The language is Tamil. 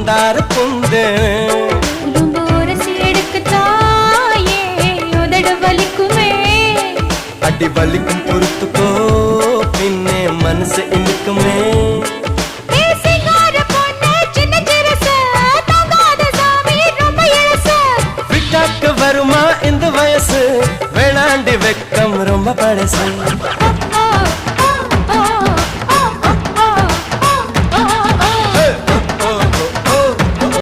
மந்தார புந்து அடி வலிக்கும் பொறுத்துக்கோ பின்னே மனசு இனிக்குமே விட்டாக்க வருமா இந்த வயசு வேளாண்டி வெக்கம் ரொம்ப பழசு